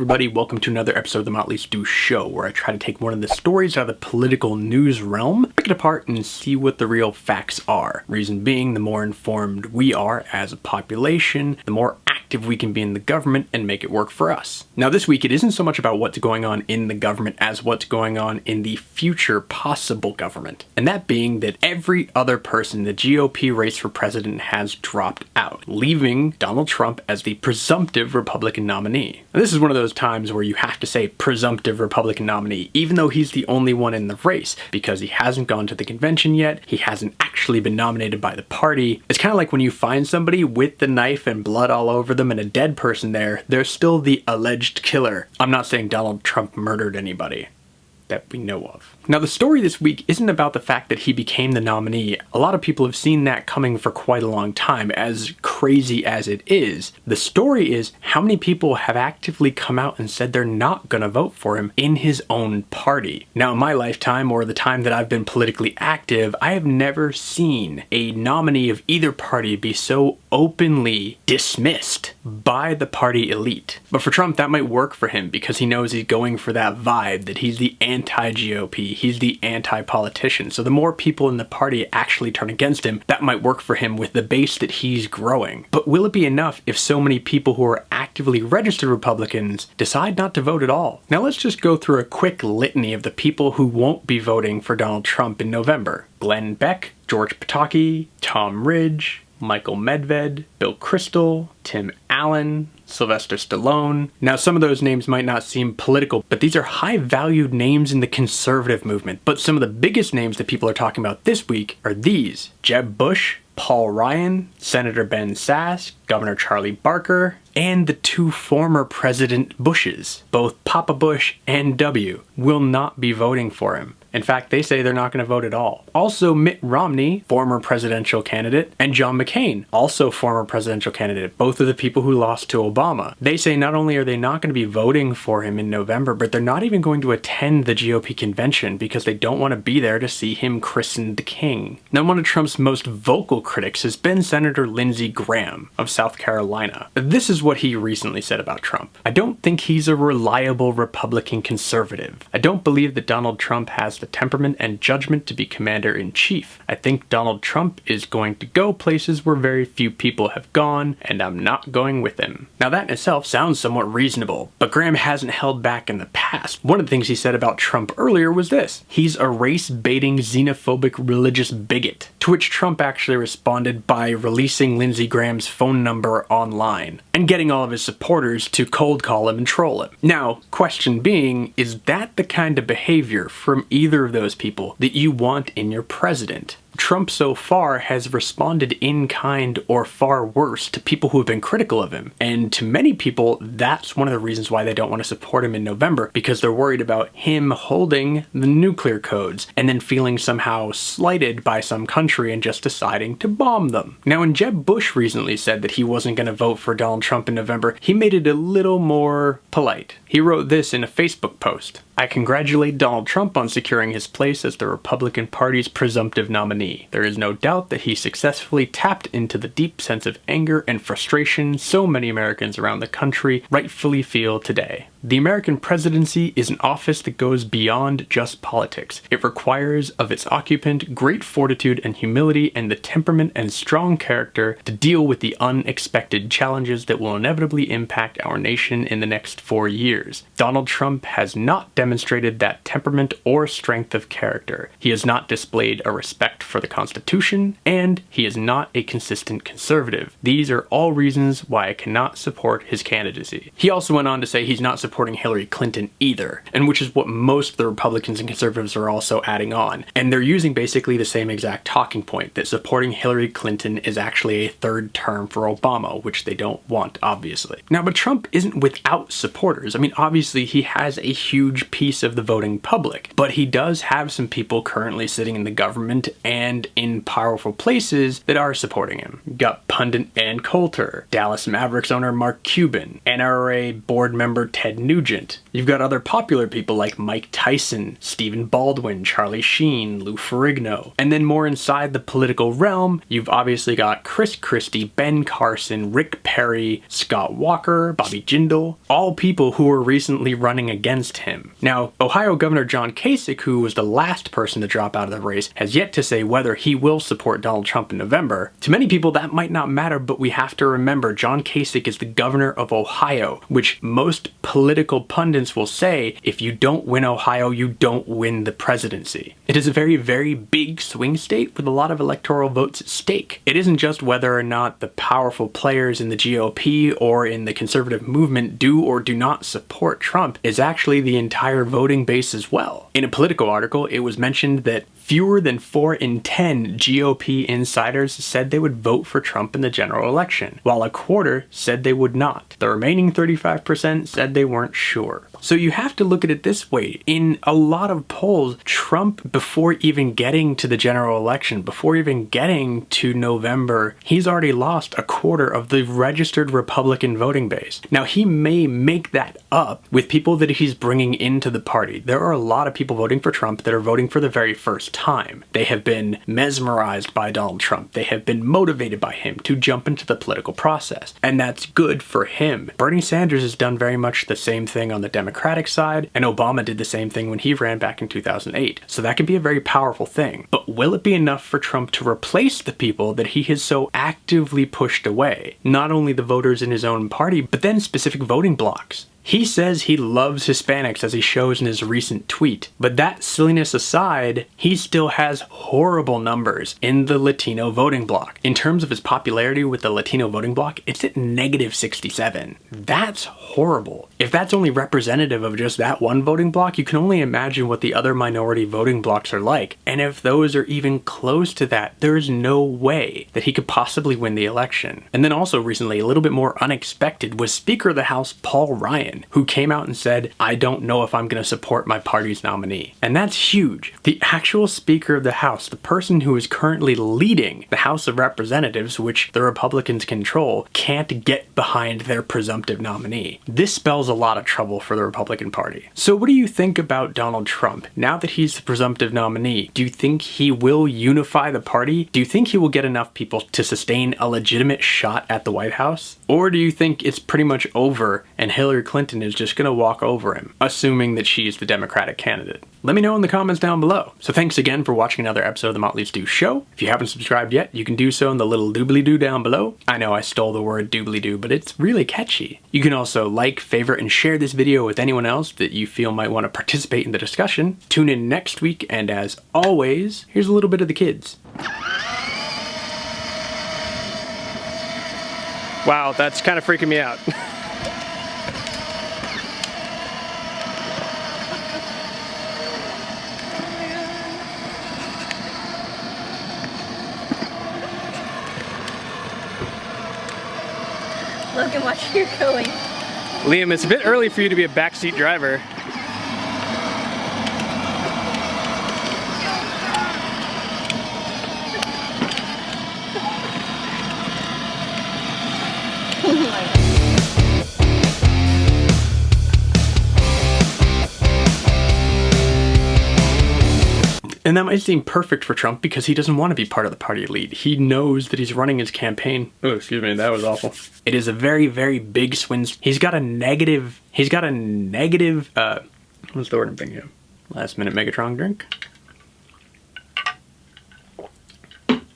everybody, welcome to another episode of the Motley Stew Show, where I try to take one of the stories out of the political news realm, pick it apart, and see what the real facts are. Reason being, the more informed we are as a population, the more active we can be in the government and make it work for us. Now this week, it isn't so much about what's going on in the government as what's going on in the future possible government. And that being that every other person in the GOP race for president has dropped out, leaving Donald Trump as the presumptive Republican nominee. Now, this is one of those times where you have to say presumptive Republican nominee, even though he's the only one in the race, because he hasn't gone to the convention yet, he hasn't actually been nominated by the party. It's kind of like when you find somebody with the knife and blood all over them and a dead person there, they're still the alleged killer. I'm not saying Donald Trump murdered anybody that we know of. Now the story this week isn't about the fact that he became the nominee. A lot of people have seen that coming for quite a long time, as crazy as it is. The story is how many people have actively come out and said they're not gonna vote for him in his own party. Now in my lifetime, or the time that I've been politically active, I have never seen a nominee of either party be so openly dismissed by the party elite. But for Trump, that might work for him because he knows he's going for that vibe, that he's the anti-GOP, he's the anti-politician. So the more people in the party actually turn against him, that might work for him with the base that he's growing. But will it be enough if so many people who are actively registered Republicans decide not to vote at all? Now let's just go through a quick litany of the people who won't be voting for Donald Trump in November. Glenn Beck, George Pataki, Tom Ridge, Michael Medved, Bill Kristol, Tim Allen, Sylvester Stallone. Now some of those names might not seem political, but these are high-valued names in the conservative movement. But some of the biggest names that people are talking about this week are these: Jeb Bush, Paul Ryan, Senator Ben Sasse, Governor Charlie Barker, and the two former President Bushes, both Papa Bush and W, will not be voting for him. In fact, they say they're not going to vote at all. Also, Mitt Romney, former presidential candidate, and John McCain, also former presidential candidate, both of the people who lost to Obama. They say not only are they not going to be voting for him in November, but they're not even going to attend the GOP convention because they don't want to be there to see him christened king. Now, one of Trump's most vocal critics has been Senator Lindsey Graham of South Carolina. This is what he recently said about Trump. "I don't think he's a reliable Republican conservative. I don't believe that Donald Trump has the temperament and judgment to be commander-in-chief. I think Donald Trump is going to go places where very few people have gone, and I'm not going with him." Now that in itself sounds somewhat reasonable, but Graham hasn't held back in the past. One of the things he said about Trump earlier was this: he's a race-baiting, xenophobic, religious bigot. To which Trump actually responded by releasing Lindsey Graham's phone number online and getting all of his supporters to cold call him and troll him. Now, question being, is that the kind of behavior from either of those people that you want in your president? Trump so far has responded in kind or far worse to people who have been critical of him. And to many people, that's one of the reasons why they don't want to support him in November, because they're worried about him holding the nuclear codes and then feeling somehow slighted by some country and just deciding to bomb them. Now, when Jeb Bush recently said that he wasn't going to vote for Donald Trump in November, he made it a little more polite. He wrote this in a Facebook post: "I congratulate Donald Trump on securing his place as the Republican Party's presumptive nominee. There is no doubt that he successfully tapped into the deep sense of anger and frustration so many Americans around the country rightfully feel today. The American presidency is an office that goes beyond just politics. It requires of its occupant great fortitude and humility and the temperament and strong character to deal with the unexpected challenges that will inevitably impact our nation in the next 4 years. Donald Trump has not demonstrated that temperament or strength of character. He has not displayed a respect for the Constitution, and he is not a consistent conservative. These are all reasons why I cannot support his candidacy." He also went on to say he's not supporting Hillary Clinton either, and which is what most of the Republicans and conservatives are also adding on. And they're using basically the same exact talking point, that supporting Hillary Clinton is actually a third term for Obama, which they don't want, obviously. Now, but Trump isn't without supporters. I mean, obviously he has a huge piece of the voting public, but he does have some people currently sitting in the government and and in powerful places that are supporting him. You got pundit Ann Coulter, Dallas Mavericks owner Mark Cuban, NRA board member Ted Nugent. You've got other popular people like Mike Tyson, Stephen Baldwin, Charlie Sheen, Lou Ferrigno. And then more inside the political realm, you've obviously got Chris Christie, Ben Carson, Rick Perry, Scott Walker, Bobby Jindal, all people who were recently running against him. Now, Ohio Governor John Kasich, who was the last person to drop out of the race, has yet to say whether he will support Donald Trump in November. To many people, that might not matter, but we have to remember John Kasich is the governor of Ohio, which most political pundits will say, if you don't win Ohio, you don't win the presidency. It is a very, very big swing state with a lot of electoral votes at stake. It isn't just whether or not the powerful players in the GOP or in the conservative movement do or do not support Trump, it's actually the entire voting base as well. In a Politico article, it was mentioned that fewer than 4 in 10 GOP insiders said they would vote for Trump in the general election, while a quarter said they would not. The remaining 35% said they weren't sure. So you have to look at it this way. In a lot of polls, Trump, before even getting to the general election, before even getting to November, he's already lost a quarter of the registered Republican voting base. Now, he may make that up with people that he's bringing into the party. There are a lot of people voting for Trump that are voting for the very first time. They have been mesmerized by Donald Trump. They have been motivated by him to jump into the political process. And that's good for him. Bernie Sanders has done very much the same thing on the Democratic side, and Obama did the same thing when he ran back in 2008. So that can be a very powerful thing. But will it be enough for Trump to replace the people that he has so actively pushed away? Not only the voters in his own party, but then specific voting blocks. He says he loves Hispanics, as he shows in his recent tweet. But that silliness aside, he still has horrible numbers in the Latino voting bloc. In terms of his popularity with the Latino voting bloc, it's at -67. That's horrible. If that's only representative of just that one voting bloc, you can only imagine what the other minority voting blocs are like. And if those are even close to that, there is no way that he could possibly win the election. And then also recently, a little bit more unexpected, was Speaker of the House Paul Ryan, who came out and said, I don't know if I'm going to support my party's nominee. And that's huge. The actual Speaker of the House, the person who is currently leading the House of Representatives, which the Republicans control, can't get behind their presumptive nominee. This spells a lot of trouble for the Republican Party. So what do you think about Donald Trump? Now that he's the presumptive nominee, do you think he will unify the party? Do you think he will get enough people to sustain a legitimate shot at the White House? Or do you think it's pretty much over and Hillary Clinton is just going to walk over him, assuming that she's the Democratic candidate? Let me know in the comments down below. So thanks again for watching another episode of the Motley Stew Show. If you haven't subscribed yet, you can do so in the little doobly-doo down below. I know I stole the word doobly-doo, but it's really catchy. You can also like, favorite, and share this video with anyone else that you feel might want to participate in the discussion. Tune in next week, and as always, here's a little bit of the kids. Wow, that's kind of freaking me out. Logan, watch where you're going. Liam, it's a bit early for you to be a backseat driver. And that might seem perfect for Trump because he doesn't want to be part of the party elite. He knows that he's running his campaign. Oh, excuse me, that was awful. It is a very, very big swing. He's got a negative, what's the word I'm thinking of? Last minute Megatron drink?